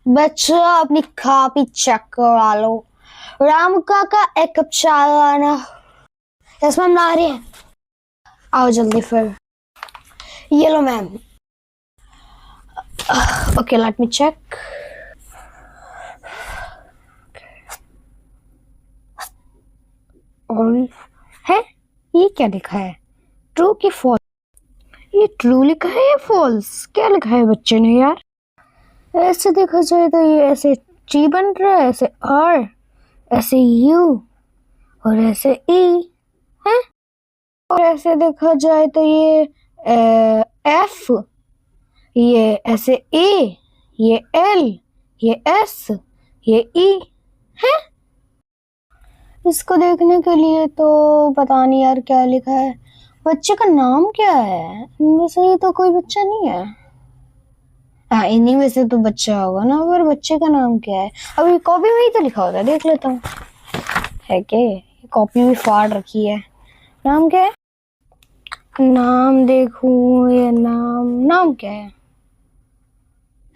बच्चों अपनी copy check करा लो। राम काका एक कप चाय लाना। यस मैम ला रही है। आओ जल्दी फिर। ये लो ma'am. Okay let me check. और है ये क्या लिखा है? ट्रू की फॉल्स? ये ट्रू लिखा है या फॉल्स? क्या लिखा है बच्चे ने यार? ऐसे देखा जाए तो ये ऐसे टी बन रहा है, ऐसे आर, ऐसे यू और ऐसे ई है। और ऐसे देखा जाए तो ये एफ, ये ऐसे ए, ये एल, ये एस, ये ई है। इसको देखने के लिए तो पता नहीं यार क्या लिखा है। बच्चे का नाम क्या है? इनमें से ही तो कोई बच्चा नहीं है। हाँ इन्हीं में से तो बच्चा होगा ना, पर बच्चे का नाम क्या है? अभी कॉपी में ही तो लिखा होता है, देख लेता हूँ है क्या। कॉपी भी फाड़ रखी है। नाम क्या है? नाम देखूं, ये नाम क्या है?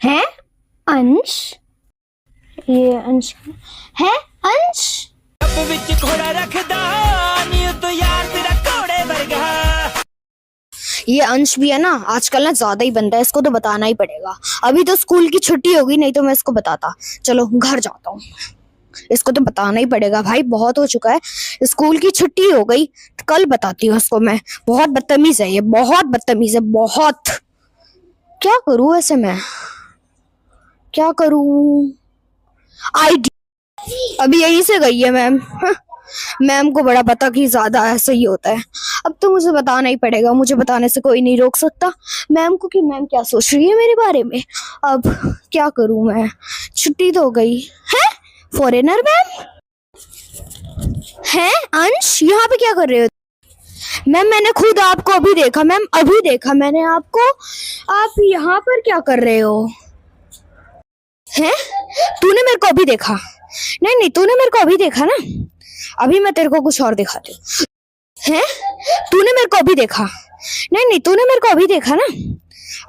हैं? अंश? ये अंश है? अंश? ये अंश भी है ना, आजकल ना ज्यादा ही बनता है, इसको तो बताना ही पड़ेगा। अभी तो स्कूल की छुट्टी होगी, नहीं तो मैं इसको बताता। चलो घर जाता हूँ, इसको तो बताना ही पड़ेगा भाई, बहुत हो चुका है। स्कूल की छुट्टी हो गई, कल बताती हूँ इसको मैं। बहुत बदतमीज है ये, बहुत बदतमीज है, बहुत। क्या करूँ ऐसे मैं, क्या करूँ? आईडी अभी यहीं से गई है मैम। मैम को बड़ा पता कि ज्यादा ऐसा ही होता है। अब तो मुझे बताना ही पड़ेगा, मुझे बताने से कोई नहीं रोक सकता मैम को कि मैम क्या सोच रही है मेरे बारे में। अब क्या करूं मैं, छुट्टी तो हो गई है। फॉरेनर मैम है? अंश यहाँ पे क्या कर रहे हो मैम? मैंने खुद आपको अभी देखा मैम, अभी देखा मैंने आपको। आप यहाँ पर क्या कर रहे हो? हैं? तूने मेरे को अभी देखा? नहीं नहीं, तूने मेरे को अभी देखा ना। अभी मैं तेरे को कुछ और दिखाती हूँ। हैं? तूने मेरे को अभी देखा? नहीं नहीं, तूने मेरे को अभी देखा ना।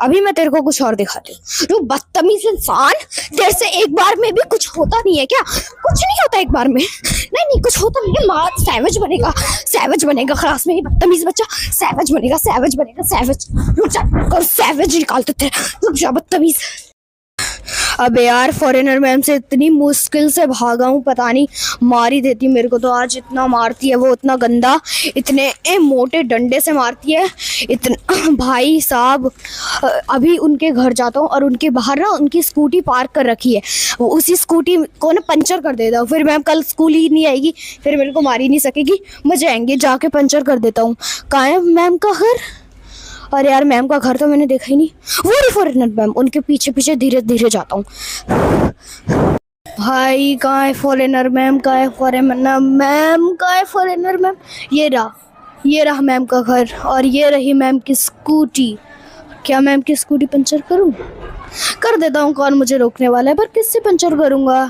अभी मैं तेरे को कुछ और दिखाती हूँ। तू बदतमीज इंसान, तेरे से एक बार में भी कुछ होता नहीं है क्या? कुछ नहीं होता एक बार में। नहीं नहीं कुछ होता नहीं है। मार, सैवेज बनेगा, सैवेज बनेगा क्लास में। ये बदतमीज बच्चा सैवेज बनेगा, सैवेज बनेगा, सैवेज। रुक जा, कर सैवेज निकालते थे। रुक जा बदतमीज। अबे यार फॉरेनर मैम से इतनी मुश्किल से भागा हूँ, पता नहीं मार ही देती मेरे को तो। आज इतना मारती है वो, इतना गंदा, इतने मोटे डंडे से मारती है इतना। भाई साहब अभी उनके घर जाता हूँ और उनके बाहर ना उनकी स्कूटी पार्क कर रखी है। वो उसी स्कूटी को ना पंचर कर देता हूँ, फिर मैम कल स्कूल ही नहीं आएगी, फिर मेरे को मार ही नहीं सकेगी। मजे आएंगे, जाके पंचर कर देता हूँ। कहाँ है मैम का घर? अरे यार मैम का घर तो मैंने देखा ही नहीं। वो रही फॉरेनर मैम, उनके पीछे पीछे धीरे धीरे जाता हूँ। भाई कहाँ है फॉरेनर मैम? कहाँ है फॉरेनर मैम? कहाँ है फॉरेनर मैम? ये रहा मैम का घर, और ये रही मैम की स्कूटी। क्या मैम की स्कूटी पंचर करूँ? कर देता हूँ, कौन मुझे रोकने वाला है। पर किससे पंचर करूँगा,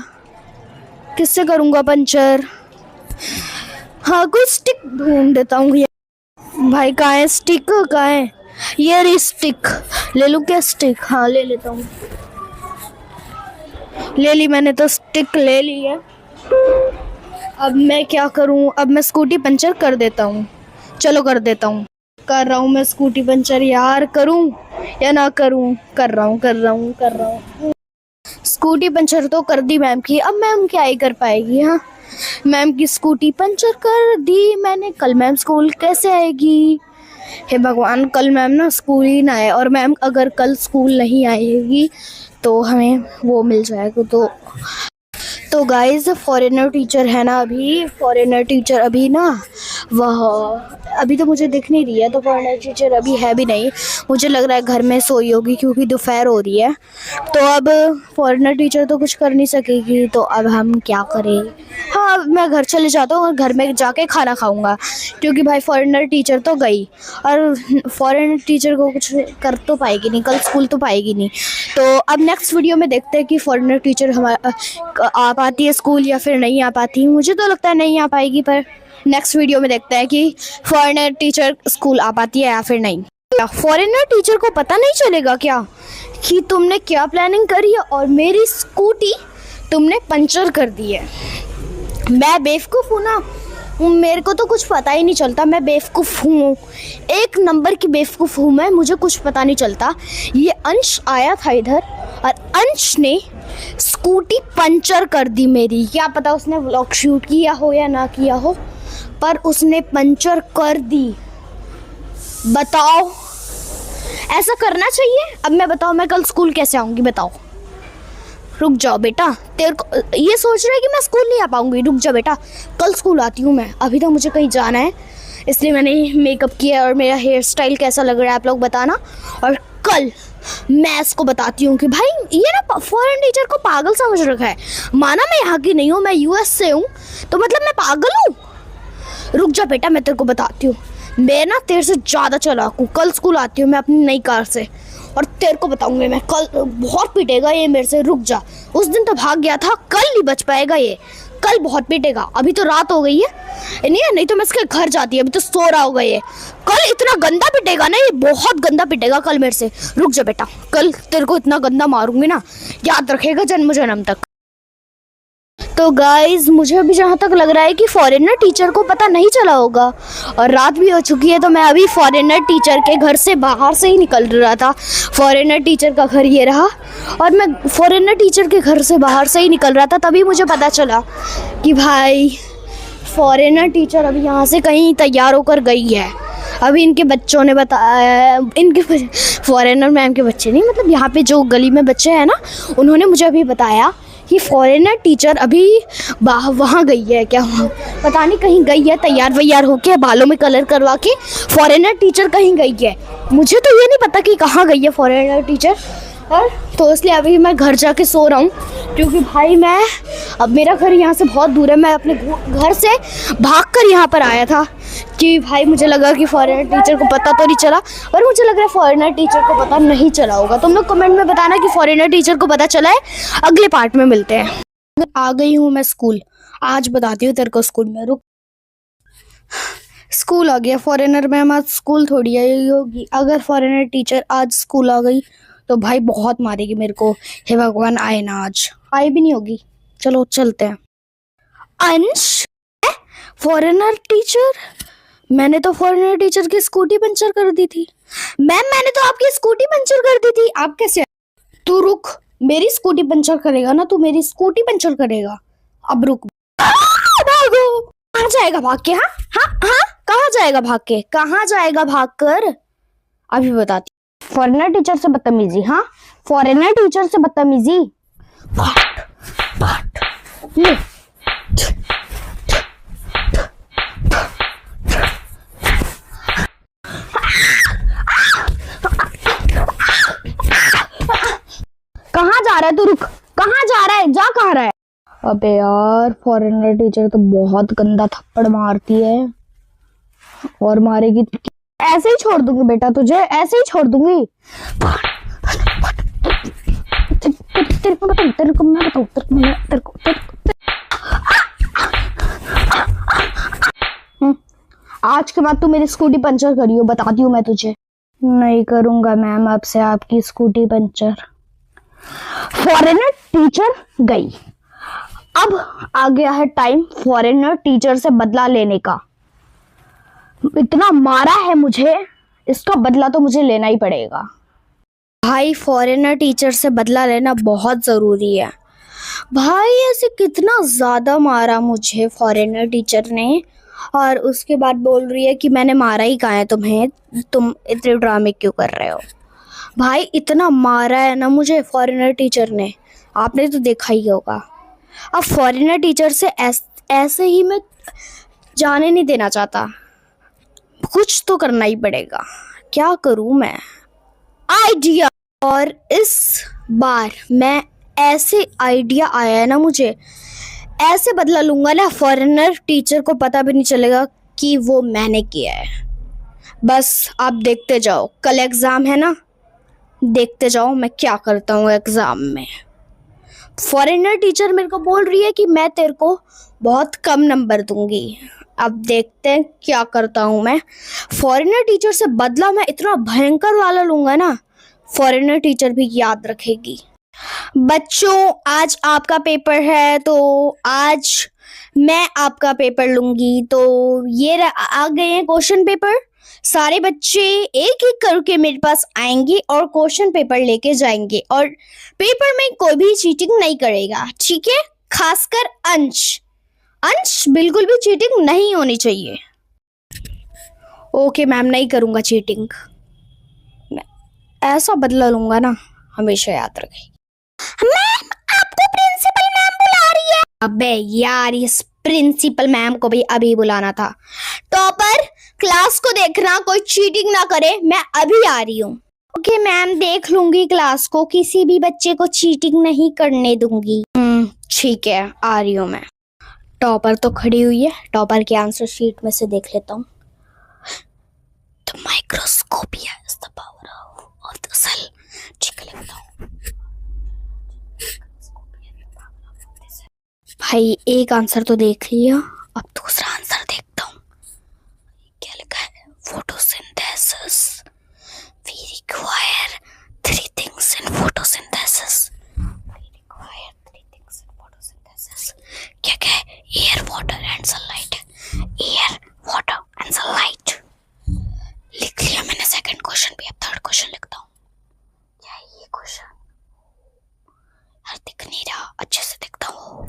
किससे करूँगा पंचर? हाँ कोई स्टिक ढूंढ देता हूँ। भाई कहाँ है स्टिक? कहाँ है? ये रही स्टिक। ले लूं क्या स्टिक? हाँ ले लेता हूँ। ले ली मैंने तो, स्टिक ले ली है। अब मैं क्या करूँ? अब मैं स्कूटी पंचर कर देता हूँ। चलो कर देता हूँ, कर रहा हूँ मैं स्कूटी पंचर। यार करूँ या ना करूँ? कर रहा हूँ। स्कूटी पंचर तो कर दी मैम की। अब मैम क्या ही कर पाएगी। हाँ मैम की स्कूटी पंचर कर दी मैंने, कल मैम स्कूल कैसे आएगी? हे भगवान, कल मैम ना स्कूल ही ना आए। और मैम अगर कल स्कूल नहीं आएगी तो हमें वो मिल जाएगा। तो गाइज फॉरेनर टीचर है ना, अभी फॉरेनर टीचर अभी ना वह अभी तो मुझे दिख नहीं रही है, तो फॉरेनर टीचर अभी है भी नहीं। मुझे लग रहा है घर में सोई होगी क्योंकि दोपहर हो रही है। तो अब फॉरेनर टीचर तो कुछ कर नहीं सकेगी, तो अब हम क्या करें? हाँ अब मैं घर चले जाता हूँ और घर में जाके खाना खाऊंगा, क्योंकि भाई फॉरेनर टीचर तो गई और फॉरेनर टीचर को कुछ कर तो पाएगी नहीं, कल स्कूल तो पाएगी नहीं। तो अब नेक्स्ट वीडियो में देखते हैं कि फॉरेनर टीचर हमारा आ पाती है स्कूल या फिर नहीं आ पाती। मुझे तो लगता है नहीं आ पाएगी, पर नेक्स्ट वीडियो में देखते हैं कि फॉरेनर टीचर स्कूल आ पाती है या फिर नहीं। फॉरेनर टीचर को पता नहीं चलेगा क्या कि तुमने क्या प्लानिंग करी है और मेरी स्कूटी तुमने पंचर कर दी है। मैं बेवकूफ़ हूँ ना, मेरे को तो कुछ पता ही नहीं चलता। मैं बेवकूफ़ हूँ, एक नंबर की बेवकूफ़ हूँ मैं, मुझे कुछ पता नहीं चलता। ये अंश आया था इधर और अंश ने स्कूटी पंचर कर दी मेरी। क्या पता उसने व्लॉग शूट किया हो या ना किया हो, पर उसने पंचर कर दी। बताओ, ऐसा करना चाहिए? अब मैं बताओ, मैं कल स्कूल कैसे आऊँगी बताओ? रुक जाओ बेटा, तेरे को ये सोच रहे है कि मैं स्कूल नहीं आ पाऊँगी? रुक जा बेटा, कल स्कूल आती हूँ मैं। अभी तो मुझे कहीं जाना है, इसलिए मैंने मेकअप किया और मेरा हेयर स्टाइल कैसा लग रहा है आप लोग बताना। और कल मैं इसको बताती हूँ कि भाई ये ना फॉरेन टीचर को पागल समझ रखा है। माना मैं यहाँ की नहीं हूँ, मैं यूएस से हूँ, तो मतलब मैं पागल हूँ? रुक जा बेटा, मैं तेरे को बताती हूँ। मैं ना तेरे से ज़्यादा चालाक हूँ। कल स्कूल आती हूँ मैं अपनी नई कार से और तेरे को बताऊंगी मैं। कल बहुत पीटेगा ये मेरे से। रुक जा, उस दिन तो भाग गया था, कल नहीं बच पाएगा ये। कल बहुत पीटेगा। अभी तो रात हो गई है, नहीं तो मैं इसके घर जाती है। अभी तो सो रहा होगा ये। कल इतना गंदा पिटेगा ना ये, बहुत गंदा पिटेगा कल मेरे से। रुक जा बेटा, कल तेरे को इतना गंदा मारूंगी ना, याद रखेगा जन्म जन्म तक। तो गाइज, मुझे अभी जहाँ तक लग रहा है कि फॉरेनर टीचर को पता नहीं चला होगा और रात भी हो चुकी है। तो मैं अभी फॉरेनर टीचर के घर से बाहर से ही निकल रहा था। फॉरेनर टीचर का घर ये रहा और मैं फॉरेनर टीचर के घर से बाहर से ही निकल रहा था। तभी मुझे पता चला कि भाई फॉरेनर टीचर अभी यहाँ से कहीं तैयार होकर गई है। अभी इनके बच्चों ने बताया, इनके फॉरेनर मैम के बच्चे नहीं, मतलब यहाँ पे जो गली में बच्चे हैं ना, उन्होंने मुझे अभी बताया कि फॉरेनर टीचर अभी वहाँ गई है। क्या पता नहीं, कहीं गई है तैयार वैयार होके, बालों में कलर करवा के फॉरेनर टीचर कहीं गई है। मुझे तो ये नहीं पता कि कहाँ गई है फॉरेनर टीचर। और तो इसलिए अभी मैं घर जाके सो रहा हूँ, क्योंकि भाई अब मेरा घर यहाँ से बहुत दूर है। मैं अपने घर से भागकर यहाँ पर आया था कि भाई मुझे लगा कि फॉरेनर टीचर को पता तो नहीं चला, पर मुझे लग रहा है फॉरेनर टीचर को पता नहीं चला होगा। तुम लोग कमेंट में बताना कि फॉरेनर टीचर को पता चला है। अगले पार्ट में मिलते हैं। आ गई हूँ मैं स्कूल, आज बताती हूँ तेरे को स्कूल में। रुक, स्कूल आ गया। फॉरेनर मैम आज स्कूल थोड़ी आई होगी। अगर फॉरेनर टीचर आज स्कूल आ गई तो भाई बहुत मारेगी मेरे को। हे भगवान, आए ना, आज आई भी नहीं होगी। चलो चलते हैं। अंश, फॉरेनर टीचर? मैंने तो फॉरेनर टीचर की स्कूटी पंचर कर दी थी। मैम, मैंने तो आपकी स्कूटी पंचर कर दी थी। आप कैसे? तू रुक, मेरी स्कूटी पंचर करेगा ना, तू मेरी स्कूटी पंचर करेगा। अब रुक, भागो। कहाँ जाएगा भाग के? हाँ हाँ हाँ, कहाँ जाएगा भाग के? कहाँ जाएगा भाग कर? अभी बताती। फॉरेनर टीचर से बदतमीजी? हाँ, फॉरेनर टीचर से बदतमीजी। ले। कहाँ जा रहा है तू? रुक, कहाँ जा रहा है? जा कहाँ रहा है? अबे यार, फॉरेनर टीचर तो बहुत गंदा थप्पड़ मारती है और मारेगी। ऐसे ही छोड़ दूंगी बेटा तुझे, ऐसे ही छोड़ दूंगी। तेरे को मैं बताऊं, आज के बाद तू मेरी स्कूटी पंचर करियो, बताती हूँ मैं तुझे। नहीं करूंगा मैम आपसे आपकी स्कूटी पंचर। फॉरेनर टीचर गई, अब आ गया है टाइम फॉरेनर टीचर से बदला लेने का। इतना मारा है मुझे, इसका बदला तो मुझे लेना ही पड़ेगा। भाई फॉरेनर टीचर से बदला लेना बहुत ज़रूरी है। भाई ऐसे कितना ज़्यादा मारा मुझे फॉरेनर टीचर ने, और उसके बाद बोल रही है कि मैंने मारा ही कहाँ है तुम्हें, तुम इतने ड्रामे क्यों कर रहे हो। भाई इतना मारा है ना मुझे फॉरेनर टीचर ने, आपने तो देखा ही होगा। अब फॉरेनर टीचर से ऐसे ही मैं जाने नहीं देना चाहता, कुछ तो करना ही पड़ेगा। क्या करूं मैं? आइडिया। और इस बार मैं ऐसे आइडिया आया है ना मुझे, ऐसे बदला लूंगा ना, फॉरेनर टीचर को पता भी नहीं चलेगा कि वो मैंने किया है। बस आप देखते जाओ, कल एग्ज़ाम है ना, देखते जाओ मैं क्या करता हूँ एग्ज़ाम में। फॉरेनर टीचर मेरे को बोल रही है कि मैं तेरे को बहुत कम नंबर दूंगी अब देखते हैं क्या करता हूँ मैं। फॉरेनर टीचर से बदला मैं इतना भयंकर वाला लूंगा ना, फॉरेनर टीचर भी याद रखेगी। बच्चों, आज आपका पेपर है तो आज मैं आपका पेपर लूंगी। तो ये आ गए हैं क्वेश्चन पेपर। सारे बच्चे एक एक करके मेरे पास आएंगे और क्वेश्चन पेपर लेके जाएंगे, और पेपर में कोई भी चीटिंग नहीं करेगा, ठीक है? खासकर अंश बिल्कुल भी चीटिंग नहीं होनी चाहिए। ओके मैम, नहीं करूंगा चीटिंग। मैं ऐसा बदला लूंगा ना, हमेशा याद रखें। मैम, आपको प्रिंसिपल मैम बुला रही है। अबे यार, इस प्रिंसिपल मैम को भी अभी बुलाना था। टॉपर, क्लास को देखना, कोई चीटिंग ना करे। मैं अभी आ रही हूँ। ओके मैम, देख लूंगी क्लास को, किसी भी बच्चे को चीटिंग नहीं करने दूंगी। ठीक है, आ रही हूँ मैं। टॉपर तो खड़ी हुई है, टॉपर के आंसर शीट में से देख लेता हूँ। The microscopia is the power of the cell. ठीक है, लिखता हूँ। भाई एक आंसर तो देख लिया, अब दूसरा आंसर देखता हूँ। क्या लिखा है? Photosynthesis. We require three things in photosynthesis. क्या है? Air, water and sunlight. Air, water and sunlight लिख लिया मैंने सेकंड क्वेश्चन भी। अब थर्ड क्वेश्चन लिखता हूँ। क्या है ये क्वेश्चन? यार दिख नहीं रहा, अच्छे से दिखता हूँ।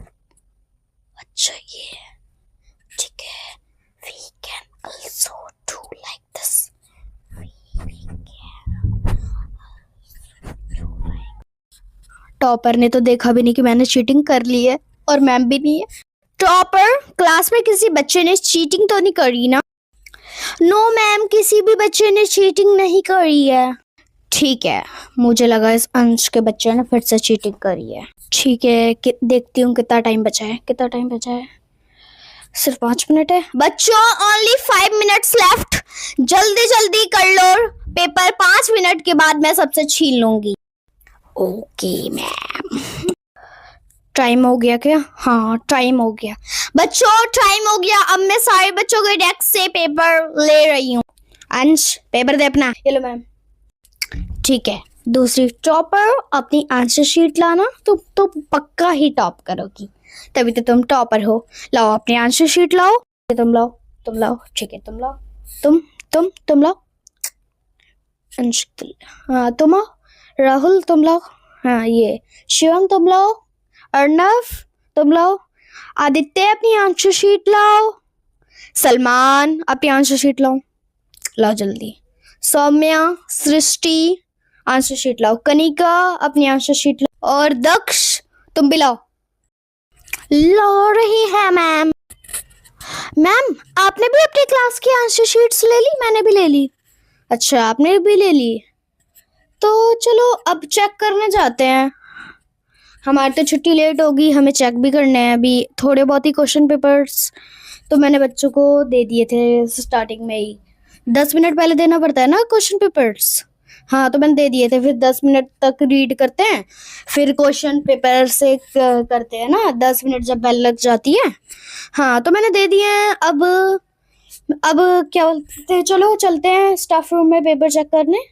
अच्छा ये ठीक है। We can also do like this. Topper ने तो देखा भी नहीं कि मैंने चीटिंग कर ली है, और मैम भी नहीं है। टॉपर, क्लास में किसी बच्चे ने चीटिंग तो नहीं करी ना? नो मैम, किसी भी बच्चे ने चीटिंग नहीं करी है। ठीक है, मुझे लगा इस अंश के बच्चे ने फिर से चीटिंग करी है। ठीक है, देखती हूँ कितना टाइम बचा है। कितना टाइम बचा है? सिर्फ 5 मिनट है। बच्चों, ओनली 5 मिनट्स लेफ्ट। जल्दी जल्दी कर लो पेपर, 5 मिनट के बाद मैं सबसे छीन लूंगी। Okay ma'am. टाइम हो गया क्या? हाँ, टाइम हो गया। बच्चों, टाइम हो गया। अब मैं सारे बच्चों के डेस्क से पेपर ले रही हूँ। अंश, पेपर दे अपना। ये लो मैम। ठीक है, दूसरी टॉपर, अपनी आंसर शीट लाना। तो पक्का ही टॉप करोगी, तभी तो तुम टॉपर हो। लाओ अपनी आंसर शीट लाओ। तुम लाओ। ठीक है, तुम लाओ। तुम लाओ। अंश, हाँ तुम आओ। राहुल तुम लाओ। हाँ ये शिवम तुम लाओ। अर्णव तुम लाओ। आदित्य अपनी आंसर शीट लाओ। सलमान अपनी आंसर शीट लाओ जल्दी। सौम्या, सृष्टि आंसर शीट लाओ। कनिका अपनी आंसर शीट लाओ। और दक्ष तुम भी लाओ रही है मैम। मैम, आपने भी अपनी क्लास की आंसर शीट्स ले ली? मैंने भी ले ली। अच्छा, आपने भी ले ली, तो चलो अब चेक करने जाते हैं। हमारी तो छुट्टी लेट होगी, हमें चेक भी करने हैं। अभी थोड़े बहुत ही क्वेश्चन पेपर्स तो मैंने बच्चों को दे दिए थे स्टार्टिंग में ही। 10 मिनट पहले देना पड़ता है ना क्वेश्चन पेपर्स। हाँ, तो मैंने दे दिए थे। फिर 10 मिनट तक रीड करते हैं, फिर क्वेश्चन पेपर से करते हैं ना। 10 मिनट जब बेल लग जाती है। हाँ, तो मैंने दे दिए हैं। अब क्या बोलते हैं, चलो चलते हैं स्टाफ रूम में पेपर चेक करने।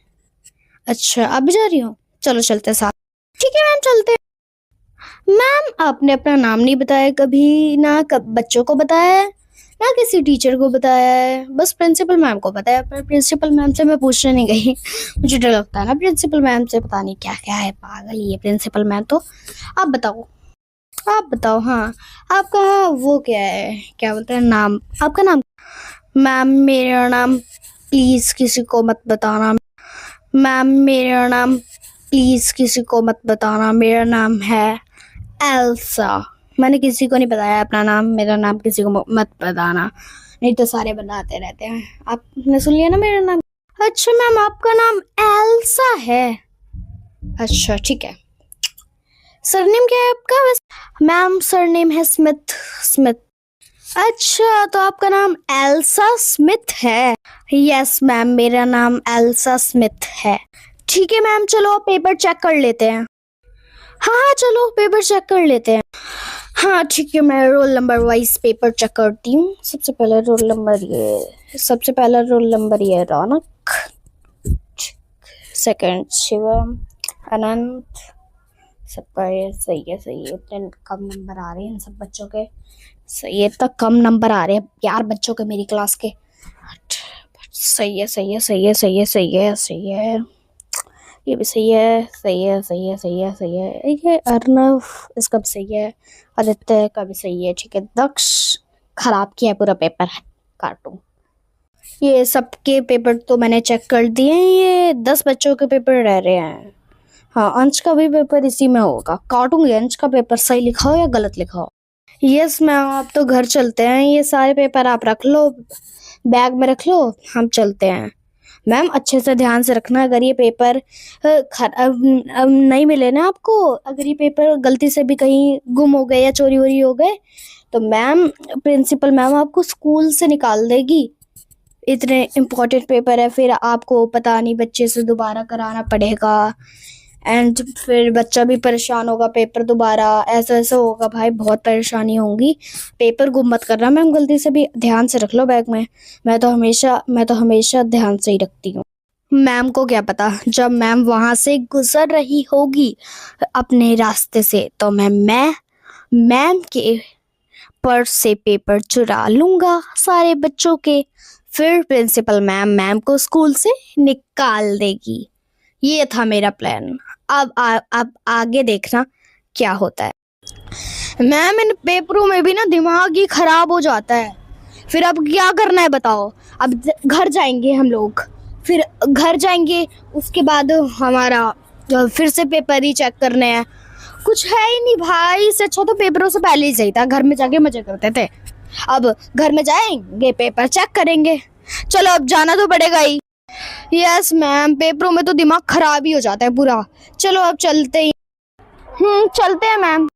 अच्छा, अब जा रही हूँ, चलो चलते हैं साथ। ठीक है मैम, चलते हैं। मैम, आपने अपना नाम नहीं बताया कभी ना, कब बच्चों को बताया ना किसी टीचर को बताया है, बस प्रिंसिपल मैम को बताया। पर प्रिंसिपल मैम से मैं पूछने नहीं गई, मुझे डर लगता है ना प्रिंसिपल मैम से। पता नहीं क्या क्या है, पागल ही है प्रिंसिपल मैम तो। आप बताओ। हाँ, आपका वो क्या है, क्या बोलते हैं नाम, आपका नाम? मैम, मेरा नाम प्लीज़ किसी को मत बताना। मैम, मेरा नाम प्लीज़ किसी को मत बताना। मेरा नाम है एल्सा। मैंने किसी को नहीं बताया अपना नाम। मेरा नाम किसी को मत बताना, नहीं तो सारे बताते रहते हैं। आपने सुन लिया ना मेरा नाम? अच्छा मैम, आपका नाम एल्सा है। अच्छा ठीक है। सरनेम क्या है आपका? मैम, सरनेम है स्मिथ। अच्छा, तो आपका नाम एल्सा स्मिथ है? यस मैम, मेरा नाम एल्सा स्मिथ है। ठीक है मैम, चलो पेपर चेक कर लेते हैं। हाँ चलो पेपर चेक कर लेते हैं। हाँ ठीक है, मैं roll number wise paper check करती हूँ। सबसे पहला रोल नंबर ये रौनक, सेकंड शिवम, अनंत। सबका ये सही है। इतने कम नंबर आ रहे हैं इन सब बच्चों के। सही है, इतना कम नंबर आ रहे हैं यार बच्चों के मेरी क्लास के। सही है। ये भी सही है। ये अर्नव, इसका भी सही है। आदित्य का भी सही है। ठीक है, दक्ष खराब किया पूरा पेपर, काटू। ये सबके पेपर तो मैंने चेक कर दिए हैं। ये 10 बच्चों के पेपर रह रहे हैं। हाँ, अंश का भी पेपर इसी में होगा। काटूंगी अंश का पेपर, सही लिखा हो या गलत लिखा हो। यस मैम, आप तो घर चलते हैं। ये सारे पेपर आप रख लो, बैग में रख लो, हम चलते हैं। मैम अच्छे से ध्यान से रखना, अगर ये पेपर नहीं मिले ना आपको, अगर ये पेपर गलती से भी कहीं गुम हो गए या चोरी वोरी हो गए तो मैम, प्रिंसिपल मैम आपको स्कूल से निकाल देगी। इतने इम्पोर्टेंट पेपर है, फिर आपको पता नहीं बच्चे से दोबारा कराना पड़ेगा एंड फिर बच्चा भी परेशान होगा, पेपर दोबारा ऐसा होगा। भाई बहुत परेशानी होगी। पेपर गुम मत करना मैम, गलती से भी। ध्यान से रख लो बैग में। मैं तो हमेशा ध्यान से ही रखती हूँ। मैम को क्या पता, जब मैम वहां से गुजर रही होगी अपने रास्ते से तो मैं मैम के पर्स से पेपर चुरा लूंगा सारे बच्चों के। फिर प्रिंसिपल मैम को स्कूल से निकाल देगी। ये था मेरा प्लान। अब आगे देखना क्या होता है। मैम इन पेपरों में भी ना दिमाग ही खराब हो जाता है। फिर अब क्या करना है बताओ। अब घर जाएंगे हम लोग, फिर घर जाएंगे, उसके बाद हमारा फिर से पेपर ही चेक करने हैं। कुछ है ही नहीं भाई। इससे अच्छा तो पेपरों से पहले ही सही था, घर में जाके मजे करते थे। अब घर में जाएंगे, पेपर चेक करेंगे। चलो अब जाना तो पड़ेगा ही। यस मैम, पेपरों में तो दिमाग खराब ही हो जाता है पूरा। चलो अब चलते ही। चलते हैं मैम।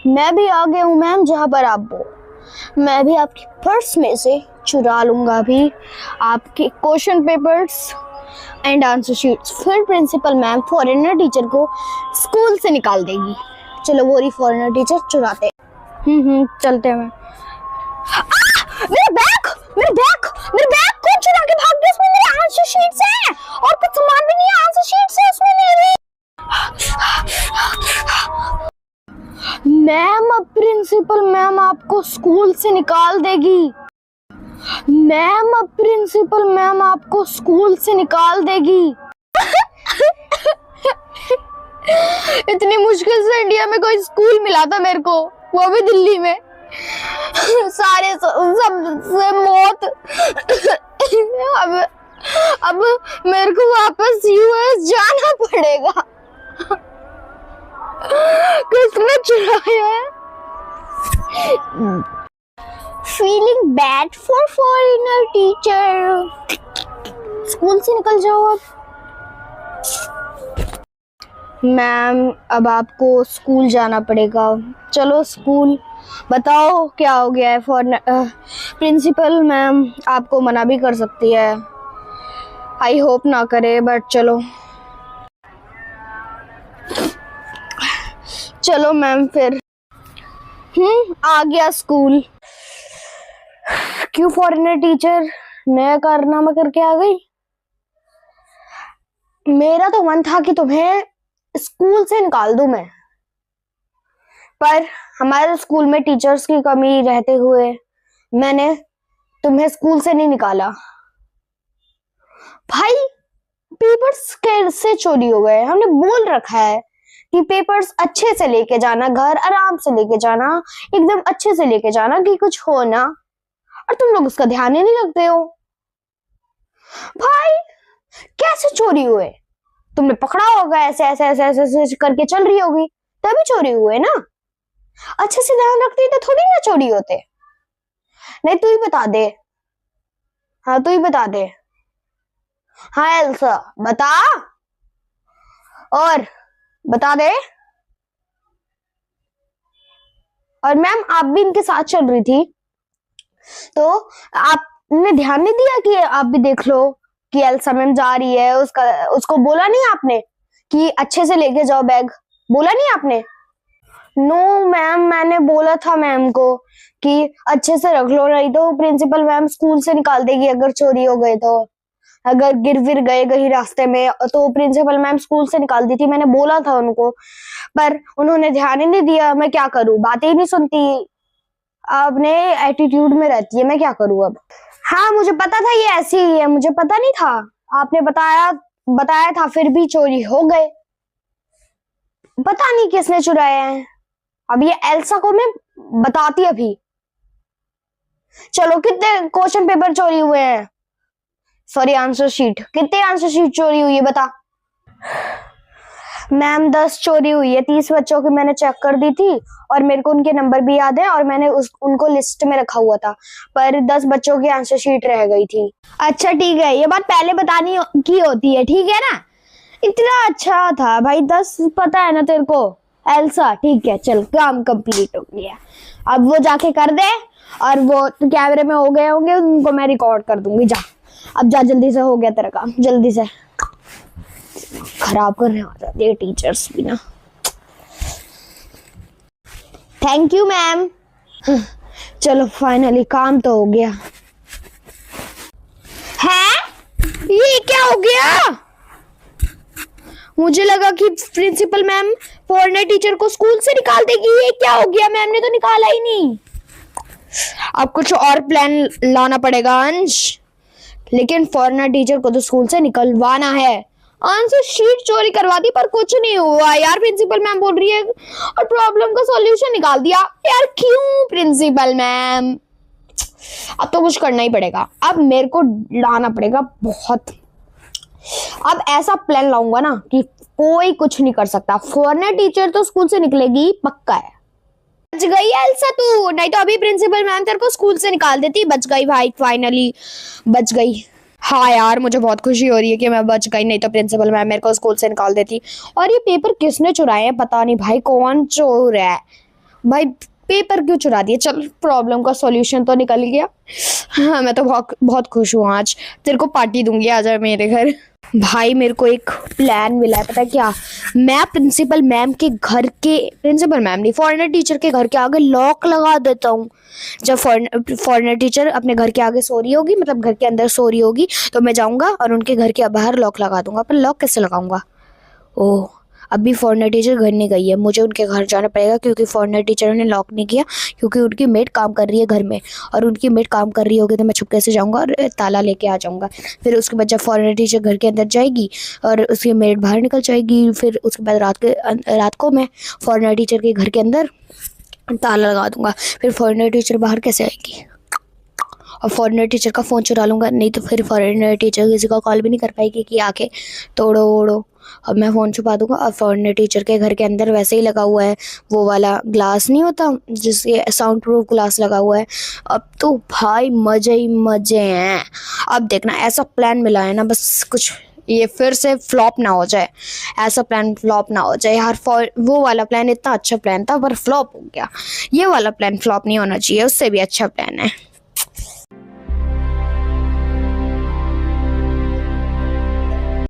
मैं भी आ गया हूँ मैम, जहाँ पर आप हो। मैं भी आपके पर्स में से चुरा लूंगा भी आपके question papers and answer sheets. फिर प्रिंसिपल मैम फॉरेनर टीचर को स्कूल से निकाल देगी। चलो वो रही फॉरेनर टीचर, चुराते। चलते हैं मैम। मेरा बैग कौन चुरा के भाग गया? उसमें मेरे आंसर शीट्स हैं और कुछ सामान भी नहीं है। आंसर शीट्स है उसमें मेरी। मैम, अब प्रिंसिपल मैम आपको स्कूल से निकाल देगी। मैम, अब प्रिंसिपल मैम आपको स्कूल से निकाल देगी। इतनी मुश्किल से इंडिया में कोई स्कूल मिला था मेरे को, वो भी दिल्ली में। सारे सब से मौत। अब मेरे को वापस यूएस जाना पड़ेगा। किसने चुराया है? Feeling bad for foreigner teacher. School से निकल जाओ अब। मैम, अब आपको स्कूल जाना पड़ेगा। चलो स्कूल। बताओ क्या हो गया है? प्रिंसिपल मैम आपको मना भी कर सकती है। आई होप ना करे, बट चलो मैम फिर। आ गया स्कूल। क्यों फॉरेनर टीचर नया कारनामा करके आ गई? मेरा तो मन था कि तुम्हें स्कूल से निकाल दूं मैं, पर हमारे स्कूल में टीचर्स की कमी रहते हुए मैंने तुम्हें स्कूल से नहीं निकाला। भाई, पेपर्स कैसे चोरी हो गए? हमने बोल रखा है कि पेपर्स अच्छे से लेके जाना, घर आराम से लेके जाना, एकदम अच्छे से लेके जाना कि कुछ हो ना, और तुम लोग उसका ध्यान ही नहीं रखते हो। भाई, कैसे चोरी हुए? तुमने पकड़ा होगा, ऐसे करके चल रही होगी, तभी चोरी हुए ना। अच्छे से ध्यान रखती तो थोड़ी ना चोरी होते। नहीं, तू ही बता दे। हाँ, तू ही बता दे। हाँ एल्सा, बता, और बता दे। और मैम, आप भी इनके साथ चल रही थी, तो आपने ध्यान नहीं दिया कि आप भी देख लो कि एल्सा मैम जा रही है। उसको बोला नहीं आपने कि अच्छे से लेके जाओ बैग? बोला नहीं आपने? नो मैम, मैंने बोला था मैम को कि अच्छे से रख लो, नहीं तो प्रिंसिपल मैम स्कूल से निकाल देगी अगर चोरी हो गए तो। अगर गिर विर गए कहीं रास्ते में तो प्रिंसिपल मैम स्कूल से निकाल दी थी, मैंने बोला था उनको, पर उन्होंने ध्यान ही नहीं दिया। मैं क्या करूं, बातें ही नहीं सुनती, अपने एटीट्यूड में रहती है, मैं क्या करूं अब। हाँ मुझे पता था ये ऐसी ही है, मुझे पता नहीं था, आपने बताया बताया था, फिर भी चोरी हो गए। पता नहीं किसने चुराए हैं, अब ये एल्सा को मैं बताती अभी। चलो कितने क्वेश्चन पेपर चोरी हुए हैं, सॉरी आंसर शीट, कितने आंसर शीट चोरी हुई है बता। मैम 10 चोरी हुई है, 30 बच्चों की मैंने चेक कर दी थी और मेरे को उनके नंबर भी याद है और मैंने उनको लिस्ट में रखा हुआ था, पर 10 बच्चों की आंसर शीट रह गई थी। अच्छा ठीक है, ये बात पहले बतानी की होती है, ठीक है ना। इतना अच्छा था भाई, 10 पता है ना तेरे को एल्सा। ठीक है चल, काम कंप्लीट हो गया, अब वो जाके कर दे और वो कैमरे में हो गए होंगे, उनको मैं रिकॉर्ड कर दूंगी। जा अब जा, जल्दी से हो गया तेरा काम, जल्दी से। खराब करने आ जाते हैं टीचर्स भी ना। Thank you ma'am. चलो फाइनली काम तो हो गया। है ये क्या हो गया, मुझे लगा कि प्रिंसिपल मैम फॉरेनर टीचर को स्कूल से निकाल देगी, ये क्या हो गया, मैम ने तो निकाला ही नहीं। अब कुछ और प्लान लाना पड़ेगा अंश, लेकिन फॉरेनर टीचर को तो स्कूल से निकलवाना है। आंसर शीट चोरी करवा दी पर कुछ नहीं हुआ यार, प्रिंसिपल मैम बोल रही है, और प्रॉब्लम का सॉल्यूशन निकाल दिया यार। क्यों प्रिंसिपल मैम, अब तो कुछ करना ही पड़ेगा, अब मेरे को लाना पड़ेगा बहुत। अब ऐसा प्लान लाऊंगा ना कि कोई कुछ नहीं कर सकता, फॉरेनर टीचर तो स्कूल से निकलेगी पक्का है। बच गई एल्सा तू, नहीं तो अभी प्रिंसिपल मैम तेरे को स्कूल से निकाल देती। बच गई भाई, फाइनली बच गई। हाँ यार मुझे बहुत खुशी हो रही है कि मैं बच गई, नहीं तो प्रिंसिपल मैम मेरे को स्कूल से निकाल देती। और ये पेपर किसने चुराए हैं पता नहीं भाई, कौन चोर है भाई, पेपर क्यों चुरा दिए। चल प्रॉब्लम का सॉल्यूशन तो निकल गया। हाँ मैं तो बहुत खुश हूँ, आज तेरे को पार्टी दूंगी, आजा मेरे घर। भाई मेरे को एक प्लान मिला है, पता है क्या, मैं प्रिंसिपल मैम के घर के, प्रिंसिपल मैम नहीं फॉरेनर टीचर के घर के आगे लॉक लगा देता हूँ। जब फॉरेनर टीचर अपने घर के आगे सो रही होगी, मतलब घर के अंदर सो रही होगी, तो मैं जाऊंगा और उनके घर के बाहर लॉक लगा दूंगा। पर लॉक कैसे लगाऊंगा, ओह अभी फॉरेनर टीचर घर नहीं गई है, मुझे उनके घर जाना पड़ेगा, क्योंकि फॉरेनर टीचर ने लॉक नहीं किया, क्योंकि उनकी मेड काम कर रही है घर में, और उनकी मेड काम कर रही होगी तो मैं छुपके से जाऊंगा और ताला लेके आ जाऊंगा। फिर उसके बाद जब फॉरेनर टीचर घर के अंदर जाएगी और उसकी मेड बाहर निकल जाएगी, फिर उसके बाद रात को मैं फॉरेनर टीचर के घर के अंदर ताला लगा दूंगा। फिर फॉरेनर टीचर बाहर कैसे आएगी, और फॉरेनर टीचर का फ़ोन चुरा लूँगा, नहीं तो फिर फॉरेनर टीचर किसी का कॉल भी नहीं कर पाएगी कि आके तोड़ो ओड़ो। अब मैं फ़ोन छुपा दूंगा, और फॉरेनर टीचर के घर के अंदर वैसे ही लगा हुआ है वो वाला ग्लास नहीं होता जिससे साउंड प्रूफ ग्लास लगा हुआ है। अब तो भाई मज़े ही मज़े हैं। अब देखना ऐसा प्लान मिला है ना, बस कुछ ये फिर से फ्लॉप ना हो जाए, ऐसा प्लान फ्लॉप ना हो जाए यार। वो वाला प्लान इतना अच्छा प्लान था पर फ्लॉप हो गया, ये वाला प्लान फ्लॉप नहीं होना चाहिए, उससे भी अच्छा प्लान है।